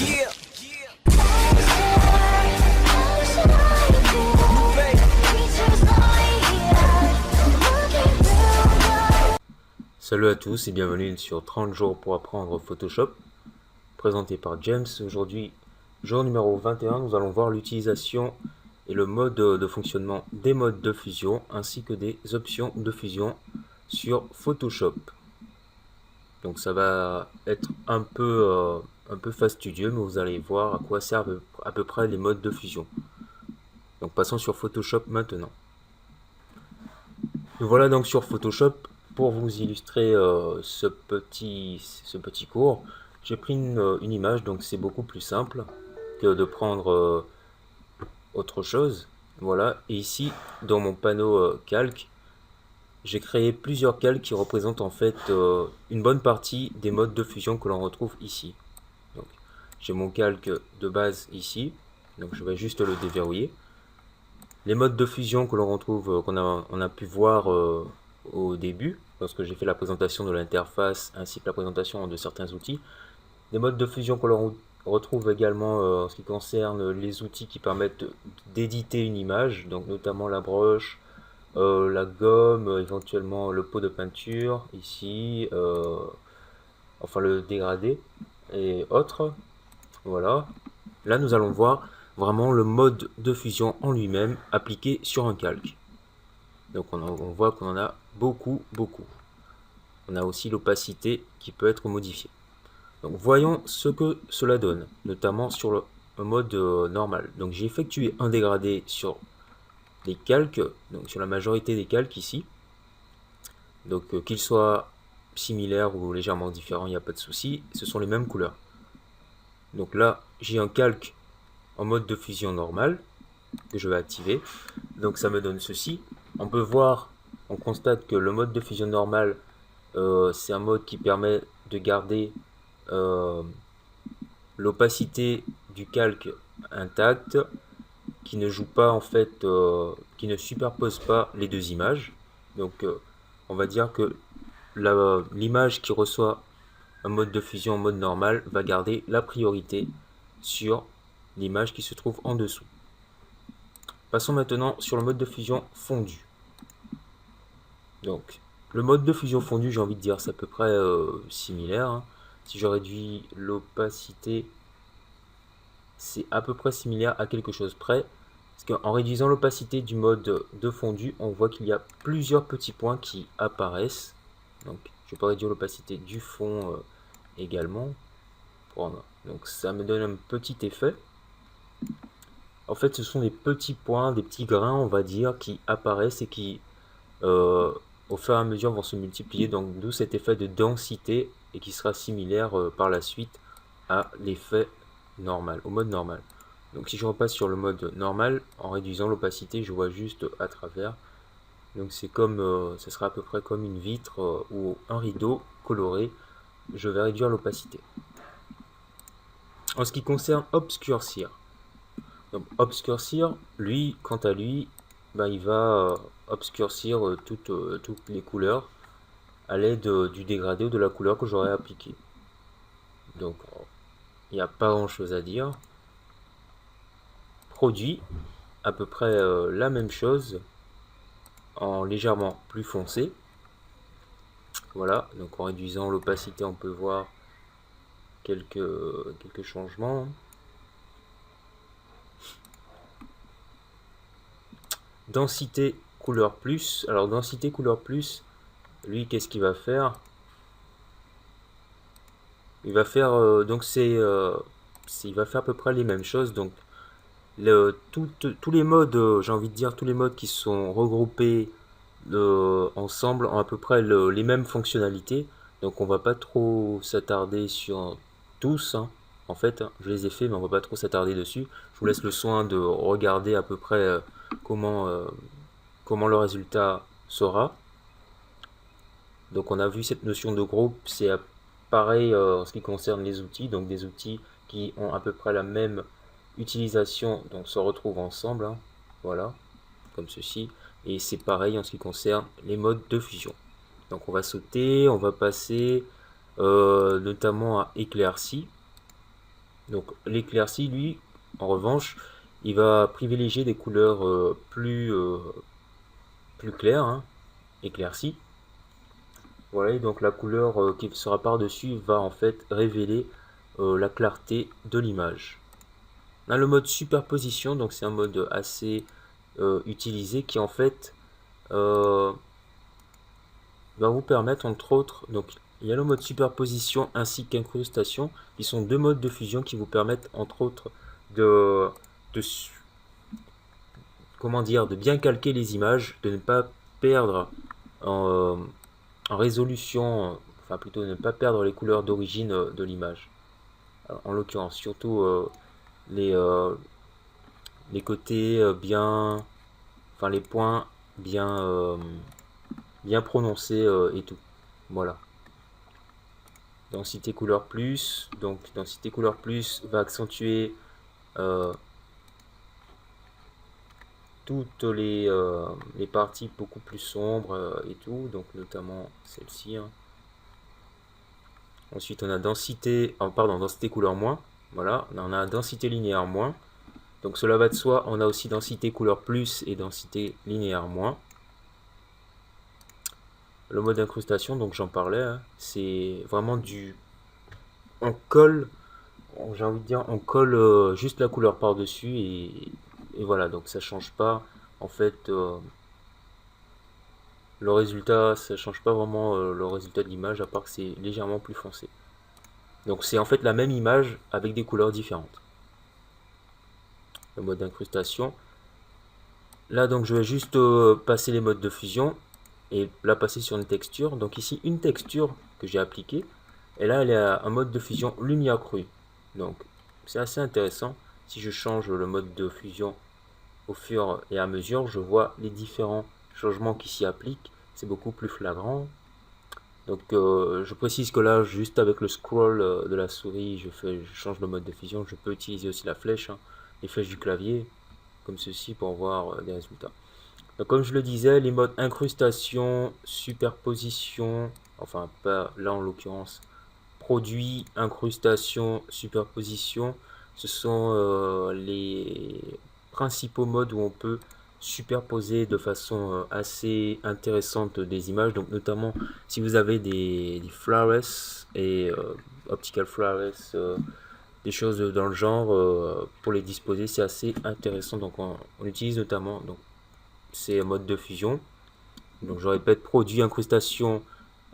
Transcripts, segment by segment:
Yeah. Salut à tous et bienvenue sur 30 jours pour apprendre Photoshop, présenté par James. Aujourd'hui, jour numéro 21, nous allons voir l'utilisation et le mode de fonctionnement des modes de fusion ainsi que des options de fusion sur Photoshop. Donc ça va être un peu fastidieux, mais vous allez voir à quoi servent à peu près les modes de fusion. Donc passons sur Photoshop maintenant. Nous voilà donc sur Photoshop. Pour vous illustrer ce petit cours, j'ai pris une image, donc c'est beaucoup plus simple que de prendre autre chose. Voilà, et ici, dans mon panneau calque, j'ai créé plusieurs calques qui représentent en fait une bonne partie des modes de fusion que l'on retrouve ici. Donc, j'ai mon calque de base ici, donc je vais juste le déverrouiller. Les modes de fusion que l'on retrouve, on a pu voir au début, lorsque j'ai fait la présentation de l'interface ainsi que la présentation de certains outils. Des modes de fusion que l'on retrouve également en ce qui concerne les outils qui permettent d'éditer une image, donc notamment la broche, la gomme, éventuellement le pot de peinture, ici, enfin le dégradé et autres. Voilà. Là, nous allons voir vraiment le mode de fusion en lui-même appliqué sur un calque. Donc on voit qu'on en a beaucoup. On a aussi l'opacité qui peut être modifiée. Donc voyons ce que cela donne, notamment sur le mode normal. Donc j'ai effectué un dégradé sur les calques, donc sur la majorité des calques ici. Donc qu'ils soient similaires ou légèrement différents, il n'y a pas de souci, ce sont les mêmes couleurs. Donc là, j'ai un calque en mode de fusion normal que je vais activer. Donc ça me donne ceci. On peut voir, on constate que le mode de fusion normal, c'est un mode qui permet de garder l'opacité du calque intacte, qui ne joue pas en fait, qui ne superpose pas les deux images. Donc on va dire que l'image qui reçoit un mode de fusion en mode normal va garder la priorité sur l'image qui se trouve en dessous. Passons maintenant sur le mode de fusion fondu. Donc, le mode de fusion fondu, j'ai envie de dire, c'est à peu près similaire. Hein. Si je réduis l'opacité, c'est à peu près similaire à quelque chose près. Parce qu'en réduisant l'opacité du mode de fondu, on voit qu'il y a plusieurs petits points qui apparaissent. Donc, je peux réduire l'opacité du fond également. Donc, ça me donne un petit effet. En fait, ce sont des petits points, des petits grains, on va dire, qui apparaissent et qui, au fur et à mesure, vont se multiplier. Donc, d'où cet effet de densité et qui sera similaire par la suite à l'effet normal, au mode normal. Donc, si je repasse sur le mode normal, en réduisant l'opacité, je vois juste à travers. Donc, c'est comme, ce sera à peu près comme une vitre ou un rideau coloré. Je vais réduire l'opacité. En ce qui concerne obscurcir. Donc, obscurcir, lui, quant à lui, ben, il va obscurcir toutes les couleurs à l'aide du dégradé ou de la couleur que j'aurai appliqué. Donc, il n'y a pas grand chose à dire. Produit, à peu près la même chose, en légèrement plus foncé. Voilà, donc en réduisant l'opacité, on peut voir quelques changements. Densité couleur plus. Alors densité couleur plus, lui qu'est-ce qu'il va faire? Il va faire donc il va faire à peu près les mêmes choses. Donc tous les modes, j'ai envie de dire tous les modes qui sont regroupés ensemble ont à peu près les mêmes fonctionnalités. Donc on va pas trop s'attarder sur tous. Hein. En fait, hein, je les ai fait, mais on va pas trop s'attarder dessus. Je vous laisse le soin de regarder à peu près comment le résultat sera. Donc on a vu cette notion de groupe, c'est pareil en ce qui concerne les outils, donc des outils qui ont à peu près la même utilisation, donc se retrouvent ensemble, hein. Voilà, comme ceci, et c'est pareil en ce qui concerne les modes de fusion. Donc on va sauter, on va passer notamment à éclairci. Donc l'éclairci, lui, en revanche, il va privilégier des couleurs plus claires, hein, éclaircies. Voilà, et donc la couleur qui sera par-dessus va en fait révéler la clarté de l'image. On a le mode superposition, donc c'est un mode assez utilisé qui en fait euh, va vous permettre entre autres, donc il y a le mode superposition ainsi qu'incrustation, qui sont deux modes de fusion qui vous permettent entre autres de, de comment dire, de bien calquer les images, de ne pas perdre en, en résolution, enfin plutôt de ne pas perdre les couleurs d'origine de l'image. En l'occurrence, surtout les, euh, les côtés bien, enfin les points bien prononcés et tout. Voilà. Densité couleur plus, donc densité couleur plus va accentuer euh, toutes les parties beaucoup plus sombres et tout, donc notamment celle-ci, hein. Ensuite, on a densité, pardon, densité couleur moins. Voilà, on a densité linéaire moins. Donc cela va de soi, on a aussi densité couleur plus et densité linéaire moins. Le mode incrustation, donc j'en parlais, hein, c'est vraiment on colle, j'ai envie de dire, on colle juste la couleur par-dessus et voilà, donc ça change pas. En fait, le résultat, ça change pas vraiment le résultat de l'image, à part que c'est légèrement plus foncé. Donc c'est en fait la même image avec des couleurs différentes. Le mode d'incrustation. Là donc je vais juste passer les modes de fusion et là passer sur une texture. Donc ici une texture que j'ai appliquée et là elle est à un mode de fusion lumière crue. Donc c'est assez intéressant. Si je change le mode de fusion au fur et à mesure, je vois les différents changements qui s'y appliquent. C'est beaucoup plus flagrant. Donc je précise que là, juste avec le scroll de la souris, je change le mode de fusion. Je peux utiliser aussi la flèche, hein, les flèches du clavier, comme ceci, pour voir des résultats. Donc comme je le disais, les modes incrustation, superposition, enfin pas là en l'occurrence, produit, incrustation, superposition, ce sont les principaux modes où on peut superposer de façon assez intéressante des images. Donc notamment si vous avez des flares et optical flares, des choses dans le genre pour les disposer, c'est assez intéressant. Donc on utilise notamment donc ces modes de fusion. Donc je répète, produit, incrustation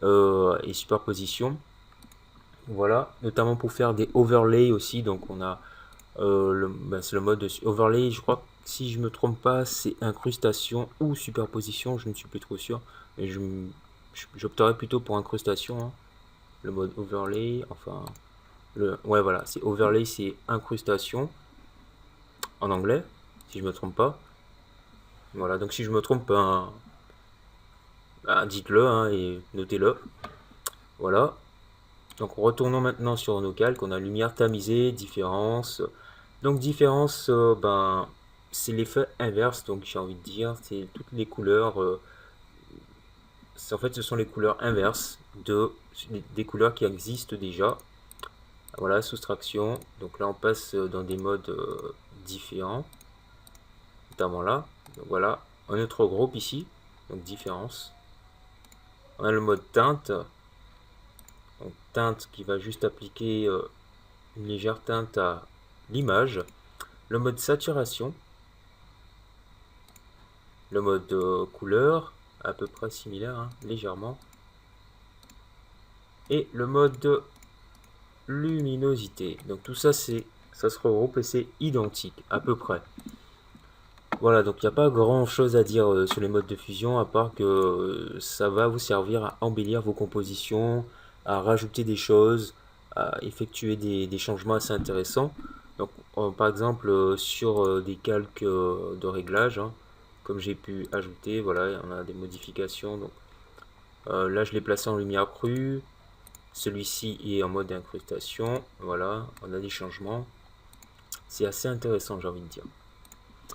et superposition. Voilà, notamment pour faire des overlays aussi. Donc on a c'est le mode de overlay. Je crois que si je me trompe pas, c'est incrustation ou superposition. Je ne suis plus trop sûr. Mais j'opterais plutôt pour incrustation, hein. Le mode overlay, enfin ouais voilà, c'est overlay, c'est incrustation en anglais, si je me trompe pas. Voilà, donc si je me trompe, dites-le, hein, et notez-le. Voilà. Donc retournons maintenant sur nos calques. On a lumière tamisée, différence. Donc différence, c'est l'effet inverse. Donc j'ai envie de dire, c'est toutes les couleurs. En fait, ce sont les couleurs inverses des couleurs qui existent déjà. Voilà, soustraction. Donc là, on passe dans des modes différents, notamment là. Donc voilà, un autre groupe ici. Donc différence. On a le mode teinte. Donc teinte qui va juste appliquer une légère teinte à l'image. Le mode saturation, le mode couleur, à peu près similaire, hein, légèrement, et le mode luminosité. Donc tout ça, ça se regroupe et c'est identique, à peu près. Voilà, donc il n'y a pas grand chose à dire sur les modes de fusion, à part que ça va vous servir à embellir vos compositions, à rajouter des choses, à effectuer des changements assez intéressants. Donc, par exemple, sur des calques de réglage, hein, comme j'ai pu ajouter, voilà, on a des modifications. Donc, là, je l'ai placé en lumière crue. Celui-ci est en mode incrustation. Voilà, on a des changements. C'est assez intéressant, j'ai envie de dire.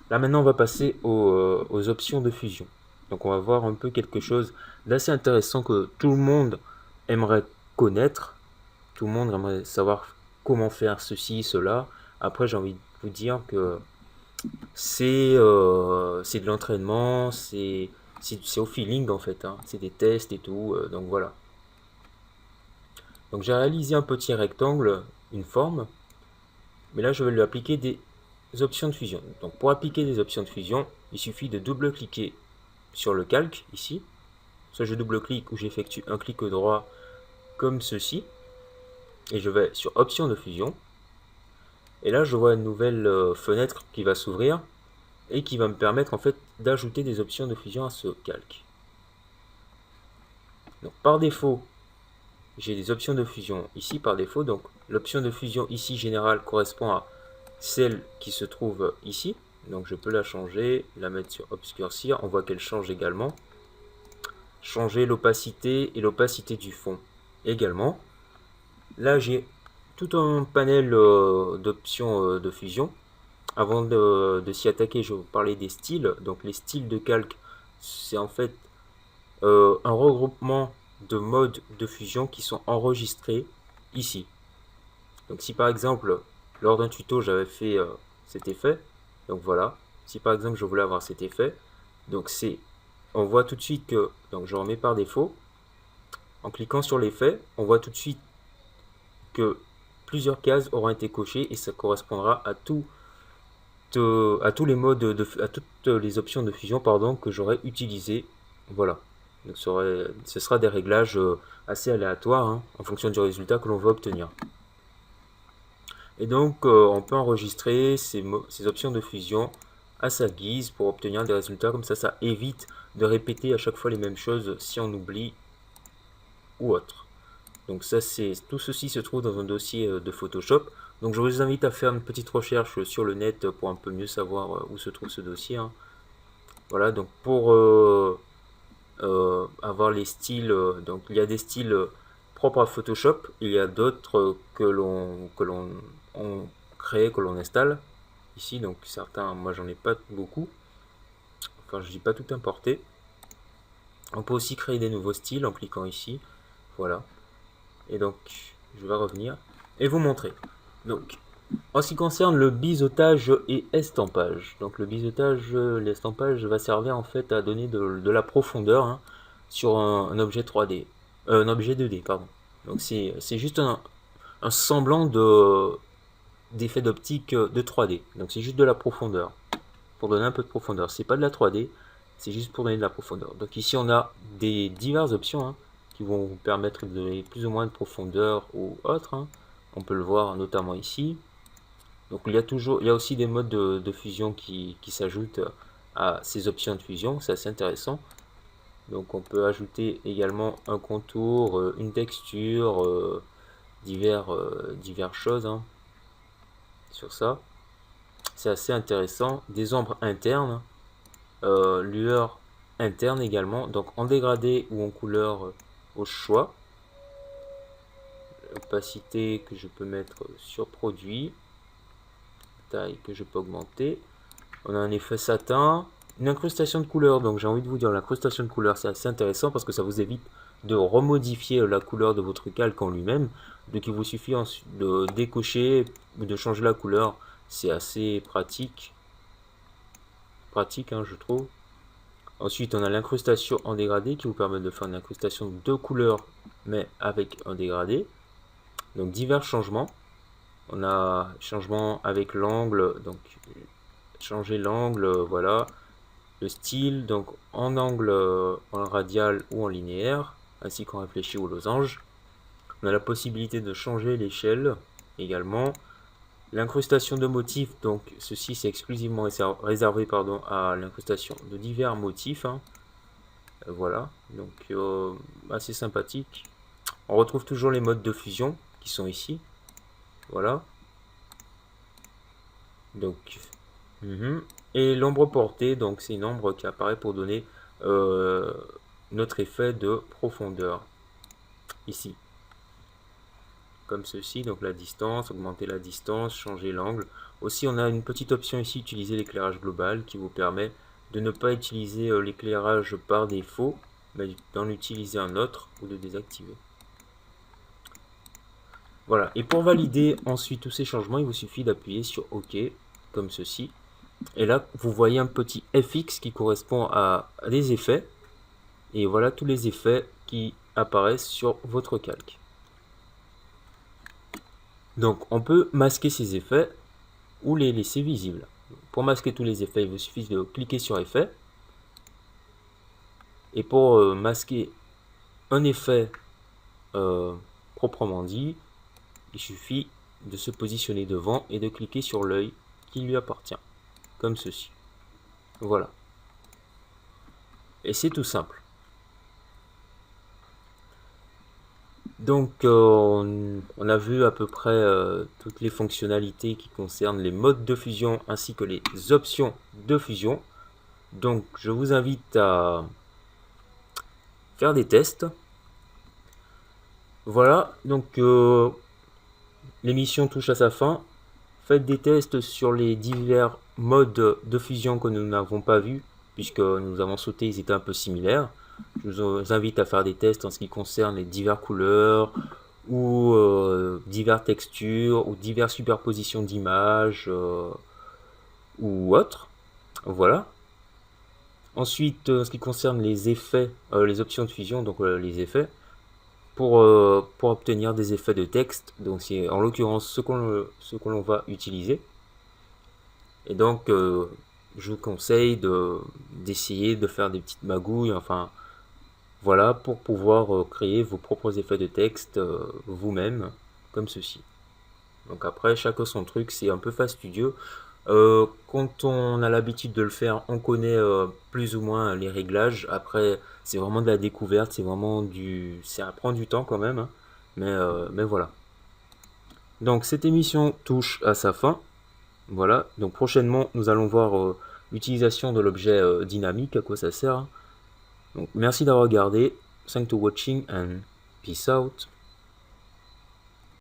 Là maintenant on va passer aux options de fusion. Donc on va voir un peu quelque chose d'assez intéressant que tout le monde aimerait connaître, tout le monde aimerait savoir comment faire ceci, cela. Après, j'ai envie de vous dire que c'est de l'entraînement, c'est au feeling en fait, hein. C'est des tests et tout, donc voilà. Donc j'ai réalisé un petit rectangle, une forme, mais là je vais lui appliquer des options de fusion. Donc pour appliquer des options de fusion, il suffit de double-cliquer sur le calque ici. Soit je double-clique ou j'effectue un clic droit comme ceci. Et je vais sur options de fusion. Et là je vois une nouvelle fenêtre qui va s'ouvrir et qui va me permettre en fait d'ajouter des options de fusion à ce calque. Donc par défaut, j'ai des options de fusion ici par défaut. Donc l'option de fusion ici générale correspond à celle qui se trouve ici. Donc je peux la changer, la mettre sur obscurcir. On voit qu'elle change également. Changer l'opacité et l'opacité du fond également. Là j'ai tout un panel d'options de fusion. Avant de s'y attaquer, je vais vous parler des styles. Donc les styles de calque, c'est en fait un regroupement de modes de fusion qui sont enregistrés ici. Donc si par exemple, lors d'un tuto, j'avais fait cet effet, donc voilà, si par exemple je voulais avoir cet effet, donc on voit tout de suite que, donc je remets par défaut, en cliquant sur l'effet, on voit tout de suite que plusieurs cases auront été cochées et ça correspondra à tous les modes, à toutes les options de fusion pardon, que j'aurais utilisées. Voilà. Donc ce sera des réglages assez aléatoires hein, en fonction du résultat que l'on va obtenir. Et donc on peut enregistrer ces options de fusion à sa guise pour obtenir des résultats comme ça évite de répéter à chaque fois les mêmes choses si on oublie ou autre. Donc ça tout ceci se trouve dans un dossier de Photoshop. Donc je vous invite à faire une petite recherche sur le net pour un peu mieux savoir où se trouve ce dossier. Hein. Voilà, donc pour avoir les styles, donc il y a des styles propres à Photoshop, il y a d'autres que l'on crée, que l'on installe ici. Donc certains, moi j'en ai pas beaucoup, enfin je dis pas tout importé. On peut aussi créer des nouveaux styles en cliquant ici, voilà. Et donc je vais revenir et vous montrer. Donc en ce qui concerne le biseautage et estampage, donc le biseautage, l'estampage va servir en fait à donner de la profondeur hein, sur un objet 3D, un objet 2D pardon. Donc c'est juste un semblant d'effet d'optique de 3D. Donc c'est juste de la profondeur pour donner un peu de profondeur. C'est pas de la 3D, c'est juste pour donner de la profondeur. Donc ici on a des diverses options hein, qui vont vous permettre de donner plus ou moins de profondeur ou autre. Hein. On peut le voir notamment ici. Donc il y a aussi des modes de fusion qui s'ajoutent à ces options de fusion, c'est assez intéressant. Donc on peut ajouter également un contour, une texture, diverses choses hein, sur ça. C'est assez intéressant. Des ombres internes, lueur interne également, donc en dégradé ou en couleur au choix. L'opacité que je peux mettre sur produit. Taille que je peux augmenter. On a un effet satin, une incrustation de couleur. Donc j'ai envie de vous dire, l'incrustation de couleur c'est assez intéressant parce que ça vous évite de remodifier la couleur de votre calque en lui-même. Donc il vous suffit de décocher ou de changer la couleur. C'est assez pratique. Pratique hein, je trouve. Ensuite on a l'incrustation en dégradé qui vous permet de faire une incrustation de deux couleurs mais avec un dégradé. Donc divers changements. On a changement avec l'angle, donc changer l'angle, voilà. Le style, donc en angle, en radial ou en linéaire, ainsi qu'en réfléchi ou losange. On a la possibilité de changer l'échelle également. L'incrustation de motifs, donc ceci c'est exclusivement réservé pardon, à l'incrustation de divers motifs. Hein. Voilà, donc assez sympathique. On retrouve toujours les modes de fusion qui sont ici. Voilà. Donc, et l'ombre portée, donc c'est une ombre qui apparaît pour donner notre effet de profondeur. Ici. Comme ceci, donc la distance, augmenter la distance, changer l'angle. Aussi, on a une petite option ici, utiliser l'éclairage global, qui vous permet de ne pas utiliser l'éclairage par défaut, mais d'en utiliser un autre ou de désactiver. Voilà, et pour valider ensuite tous ces changements, il vous suffit d'appuyer sur OK, comme ceci. Et là, vous voyez un petit FX qui correspond à des effets. Et voilà tous les effets qui apparaissent sur votre calque. Donc, on peut masquer ces effets ou les laisser visibles. Pour masquer tous les effets, il vous suffit de cliquer sur Effet. Et pour masquer un effet proprement dit, il suffit de se positionner devant et de cliquer sur l'œil qui lui appartient, comme ceci. Voilà. Et c'est tout simple. Donc, on a vu à peu près toutes les fonctionnalités qui concernent les modes de fusion ainsi que les options de fusion. Donc, je vous invite à faire des tests. Voilà, donc l'émission touche à sa fin. Faites des tests sur les divers modes de fusion que nous n'avons pas vus, puisque nous avons sauté, ils étaient un peu similaires. Je vous invite à faire des tests en ce qui concerne les diverses couleurs, ou diverses textures, ou diverses superpositions d'images, ou autres. Voilà. Ensuite, en ce qui concerne les effets, les options de fusion, donc les effets, pour obtenir des effets de texte, donc c'est en l'occurrence ce que l'on va utiliser. Et donc, je vous conseille d'essayer de faire des petites magouilles, enfin, voilà, pour pouvoir créer vos propres effets de texte vous-même, comme ceci. Donc après, chacun son truc, c'est un peu fastidieux. Quand on a l'habitude de le faire, on connaît plus ou moins les réglages. Après, c'est vraiment de la découverte, c'est vraiment ça prend du temps quand même, hein. Mais voilà. Donc cette émission touche à sa fin. Voilà, donc prochainement, nous allons voir l'utilisation de l'objet dynamique, à quoi ça sert. Donc merci d'avoir regardé. Thanks to watching and peace out.